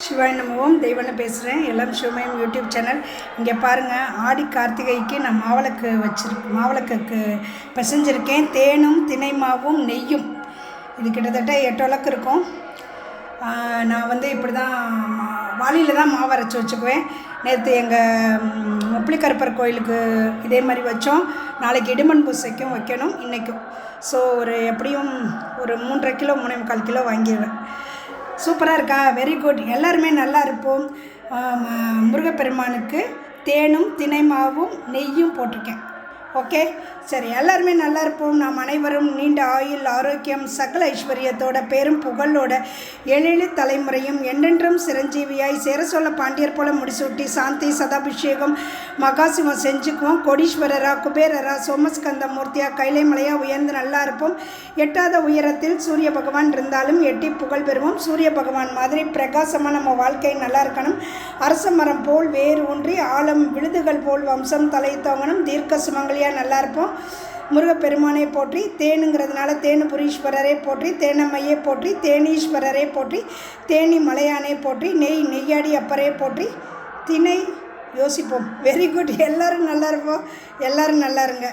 சிவாய் நமவும் தெய்வன்னு பேசுகிறேன். எல்லாம் சிவமயம் யூடியூப் சேனல். இங்கே பாருங்கள், ஆடி கார்த்திகைக்கு நான் மாவிளக்குக்கு பிசைஞ்சிருக்கேன். தேனும் தினை மாவும் நெய்யும். இது கிட்டத்தட்ட 8 விளக்கு இருக்கும். நான் இப்படி தான் வாளியில் தான் மாவு அரைச்சி வச்சுக்குவேன். நேற்று எங்கள் முப்பிலிக்கருப்பர் கோயிலுக்கு இதே மாதிரி வச்சோம். நாளைக்கு இடுமன் பூசைக்கும் வைக்கணும், இன்றைக்கும். ஸோ எப்படியும் ஒரு 3.5 கிலோ 3.25 கிலோ வாங்கிடுவேன். சூப்பராக இருக்கா? Very good. எல்லாருமே நல்லா இருப்போம். முருகப்பெருமானுக்கு தேனும் தினை மாவும் நெய்யும் போட்டிருக்கேன். ஓகே, சரி, எல்லாருமே நல்லா இருப்போம். நாம் அனைவரும் நீண்ட ஆயுள், ஆரோக்கியம், சகல ஐஸ்வர்யத்தோட, பேரும் புகழோட, 7 தலைமுறையும் என்றென்றும் சிரஞ்சீவியாய் சேர சொல்ல பாண்டியர் போல முடிசூட்டி சாந்தி சதாபிஷேகம் மகாசிவம் செஞ்சுக்குவோம். கோடீஸ்வரரா, குபேரரா, சோமஸ்கந்த மூர்த்தியா, கைலை மலையா உயர்ந்து நல்லா இருப்போம். எட்டாத உயரத்தில் சூரிய பகவான் இருந்தாலும் எட்டி புகழ் பெறுவோம். சூரிய பகவான் மாதிரி பிரகாசமாக நம்ம வாழ்க்கை நல்லா இருக்கணும். அரச மரம் போல் வேறு ஊன்றி ஆழம் விழுதுகள் போல் வம்சம் தலை தோங்கணும். தீர்க்க சுமங்கலியாக நல்லா இருப்போம். முருகப்பெருமானை போற்றி. தேனுங்கிறதுனால தேனுபுரீஸ்வரரை போற்றி, தேனம்மையை போற்றி, தேனீஸ்வரரை போற்றி, தேனி மலையானை போற்றி, நெய்யாடி அப்பரை போற்றி, திணை யோசிப்போம். Very good. எல்லோரும் நல்லா இருப்போம். எல்லோரும் நல்லா இருங்க.